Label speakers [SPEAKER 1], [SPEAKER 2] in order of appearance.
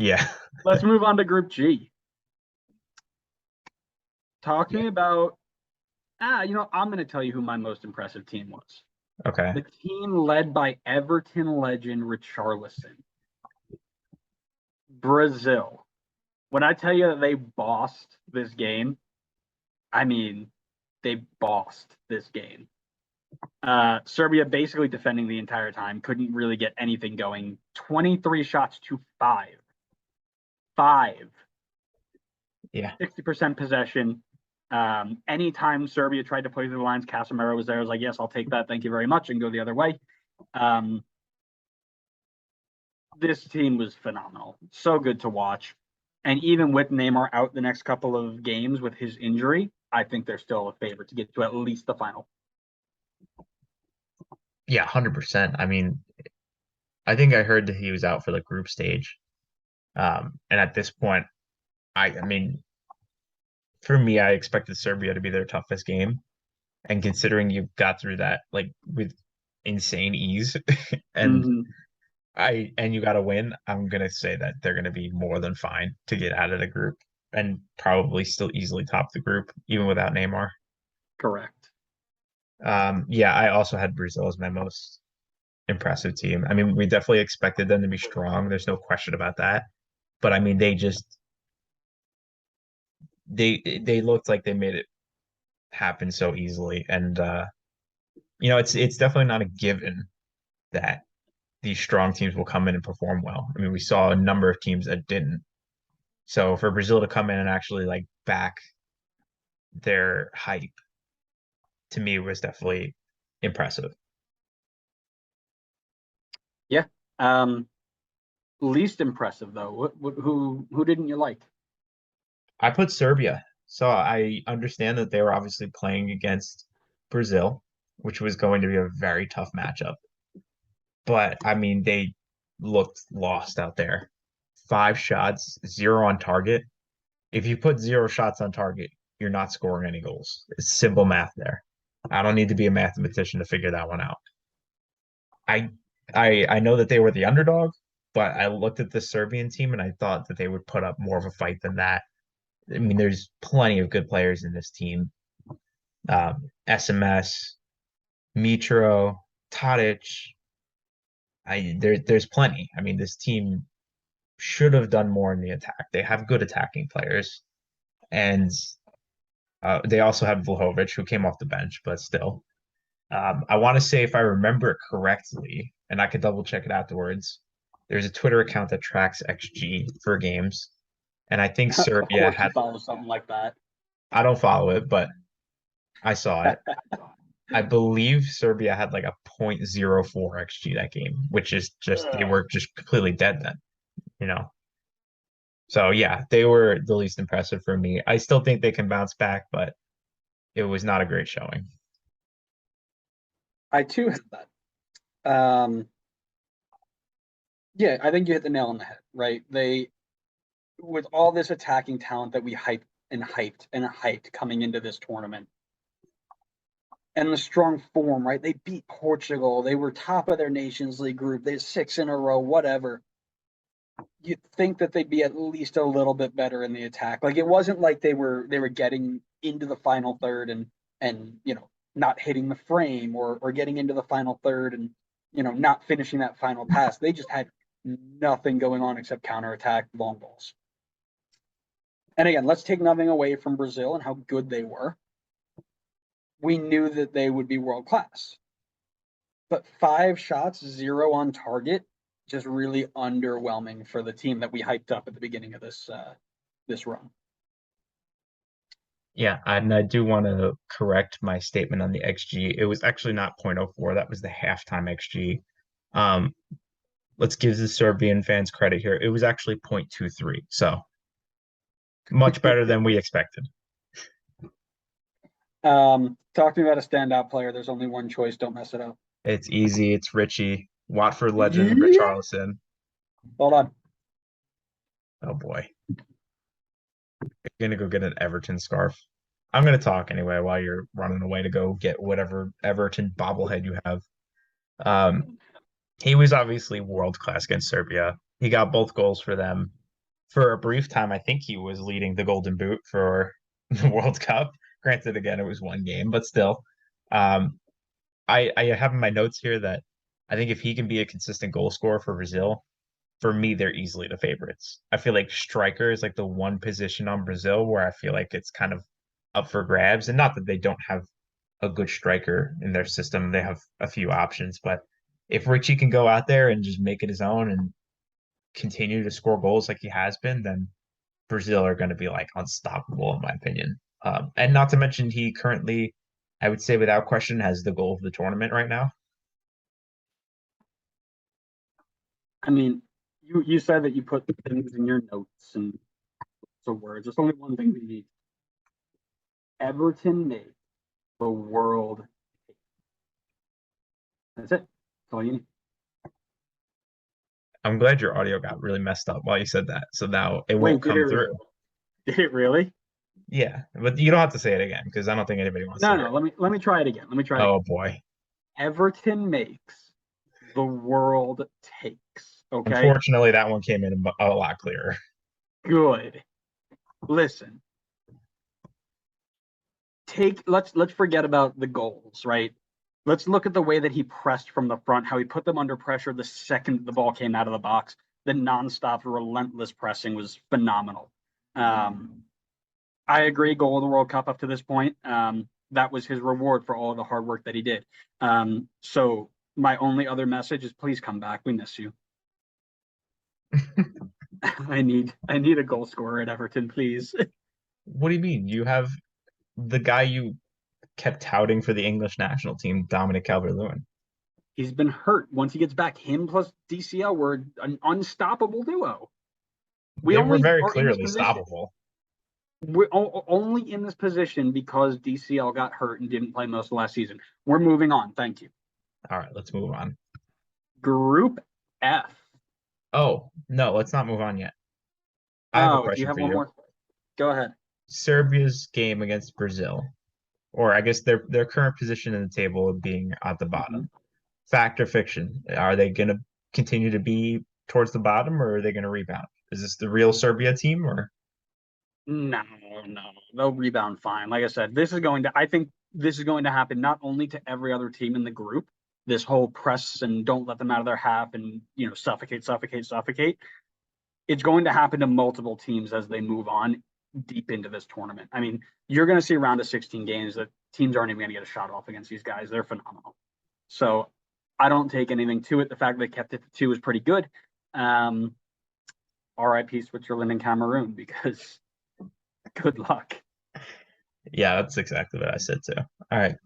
[SPEAKER 1] Yeah.
[SPEAKER 2] Let's move on to Group G. Talk to
[SPEAKER 1] Yeah.
[SPEAKER 2] me about, I'm going to tell you who my most impressive team was.
[SPEAKER 1] Okay.
[SPEAKER 2] The team led by Everton legend Richarlison. Brazil. When I tell you that they bossed this game, I mean, they bossed this game. Serbia basically defending the entire time, couldn't really get anything going. 23 shots to five. Five.
[SPEAKER 1] Yeah.
[SPEAKER 2] 60% possession. Anytime Serbia tried to play through the lines, Casemiro was there. I was like, yes, I'll take that. Thank you very much, and go the other way. Um, this team was phenomenal. So good to watch. And even with Neymar out the next couple of games with his injury, I think they're still a favorite to get to at least the final.
[SPEAKER 1] Yeah, 100%. I mean, I think I heard that he was out for the group stage. And at this point, I mean, for me, I expected Serbia to be their toughest game. And considering you got through that like with insane ease and
[SPEAKER 2] Mm-hmm.
[SPEAKER 1] you got to win, I'm gonna say that they're gonna be more than fine to get out of the group and probably still easily top the group even without Neymar.
[SPEAKER 2] Correct.
[SPEAKER 1] Yeah, I also had Brazil as my most impressive team. I mean, we definitely expected them to be strong. There's no question about that. But I mean, they looked like they made it happen so easily. And it's definitely not a given that these strong teams will come in and perform well. I mean, we saw a number of teams that didn't. So for Brazil to come in and actually like back their hype to me was definitely impressive.
[SPEAKER 2] Yeah. Um, Least impressive though. Who didn't you like?
[SPEAKER 1] I put Serbia. So I understand that they were obviously playing against Brazil, which was going to be a very tough matchup. But I mean, they looked lost out there. Five shots, zero on target. If you put zero shots on target, you're not scoring any goals. It's simple math there. I don't need to be a mathematician to figure that one out. I I know that they were the underdog, but I looked at the Serbian team and I thought that they would put up more of a fight than that. I mean, there's plenty of good players in this team. SMS, Mitro, Tadic. There's plenty. I mean, this team should have done more in the attack. They have good attacking players, and they also have Vlahovic, who came off the bench, but still. I want to say, if I remember it correctly, and I could double check it afterwards, there's a Twitter account that tracks XG for games, and I think
[SPEAKER 2] Of
[SPEAKER 1] Serbia
[SPEAKER 2] course, you
[SPEAKER 1] had.
[SPEAKER 2] follow something like that.
[SPEAKER 1] I don't follow it, but I saw it. I believe Serbia had like a point zero 0.04 XG that game, which is just they were just completely dead then, you know. So yeah, they were the least impressive for me. I still think they can bounce back, but it was not a great showing.
[SPEAKER 2] I too have that. Yeah, I think you hit the nail on the head, right? With all this attacking talent that we hyped and hyped and hyped coming into this tournament, and the strong form, right? They beat Portugal. They were top of their Nations League group. They six in a row, whatever. You'd think that they'd be at least a little bit better in the attack. Like it wasn't like they were getting into the final third and not hitting the frame or getting into the final third and not finishing that final pass. They just had nothing going on except counterattack long balls. And again, let's take nothing away from Brazil and how good they were. We knew that they would be world class. But five shots, zero on target, just really underwhelming for the team that we hyped up at the beginning of this run.
[SPEAKER 1] Yeah, and I do want to correct my statement on the XG. It was actually not point oh 0.04. That was the halftime XG. Um, let's give the Serbian fans credit here. It was actually 0.23. So much better than we expected.
[SPEAKER 2] Talk to me about a standout player. There's only one choice. Don't mess it up.
[SPEAKER 1] It's easy. It's Richie, Watford legend,
[SPEAKER 2] Yeah.
[SPEAKER 1] Richarlison.
[SPEAKER 2] Hold on.
[SPEAKER 1] Oh boy, you're gonna go get an Everton scarf. I'm gonna talk anyway while you're running away to go get whatever Everton bobblehead you have. Um, he was obviously world class against Serbia. He got both goals for them. for a brief time, I think he was leading the Golden Boot for the World Cup. Granted, again, it was one game, but still. Um, I have in my notes here that I think if he can be a consistent goal scorer for Brazil, for me, they're easily the favorites. I feel like striker is like the one position on Brazil where I feel like it's kind of up for grabs. And not that they don't have a good striker in their system, they have a few options. But if Richie can go out there and just make it his own and continue to score goals like he has been, then Brazil are going to be like unstoppable, in my opinion. And not to mention, he currently, I would say without question, has the goal of the tournament right now.
[SPEAKER 2] I mean, you said that you put things in your notes and so words. There's only one thing we need. Everton made the world. That's it. That's all you need.
[SPEAKER 1] I'm glad your audio got really messed up while you said that. So now it
[SPEAKER 2] Wait,
[SPEAKER 1] won't
[SPEAKER 2] did it
[SPEAKER 1] come
[SPEAKER 2] really?
[SPEAKER 1] through.
[SPEAKER 2] Did it really?
[SPEAKER 1] Yeah, but you don't have to say it again because I don't think anybody wants to
[SPEAKER 2] No,
[SPEAKER 1] hear
[SPEAKER 2] no.
[SPEAKER 1] it.
[SPEAKER 2] Let me try it again. Let me try it
[SPEAKER 1] Oh
[SPEAKER 2] again.
[SPEAKER 1] boy.
[SPEAKER 2] Everton makes the world takes. Okay,
[SPEAKER 1] Unfortunately, that one came in a lot clearer.
[SPEAKER 2] good. Listen, let's forget about the goals, right? Let's look at the way that he pressed from the front, how he put them under pressure the second the ball came out of the box. The nonstop, relentless pressing was phenomenal. I agree, goal of the World Cup up to this point. That was his reward for all of the hard work that he did. So my only other message is please come back. We miss you. I need a goal scorer at Everton, please.
[SPEAKER 1] What do you mean? You have the guy you kept touting for the English national team, Dominic Calvert-Lewin.
[SPEAKER 2] He's been hurt. Once he gets back, him plus DCL were an unstoppable duo. We
[SPEAKER 1] They were
[SPEAKER 2] only
[SPEAKER 1] very
[SPEAKER 2] are in this
[SPEAKER 1] clearly
[SPEAKER 2] position.
[SPEAKER 1] stoppable.
[SPEAKER 2] We're only in this position because DCL got hurt and didn't play most of last season. We're moving on. Thank you.
[SPEAKER 1] All right, let's move on.
[SPEAKER 2] Group F.
[SPEAKER 1] Oh, no, let's not move on yet. I have a
[SPEAKER 2] Oh, do you
[SPEAKER 1] question
[SPEAKER 2] have
[SPEAKER 1] for
[SPEAKER 2] one
[SPEAKER 1] you.
[SPEAKER 2] more? Go ahead.
[SPEAKER 1] Serbia's game against Brazil, or I guess their current position in the table of being at the
[SPEAKER 2] Mhm.
[SPEAKER 1] bottom. Fact or fiction? Are they going to continue to be towards the bottom, or are they going to rebound? Is this the real Serbia team, or
[SPEAKER 2] No, no, they'll rebound fine. Like I said, I think this is going to happen not only to every other team in the group, this whole press and don't let them out of their half and, suffocate, suffocate, suffocate. It's going to happen to multiple teams as they move on deep into this tournament. I mean, you're going to see a round of 16 games that teams aren't even going to get a shot off against these guys. They're phenomenal. So I don't take anything to it. The fact they kept it to two is pretty good. Um, RIP Switzerland and Cameroon because good luck.
[SPEAKER 1] yeah, that's exactly what I said too. All right.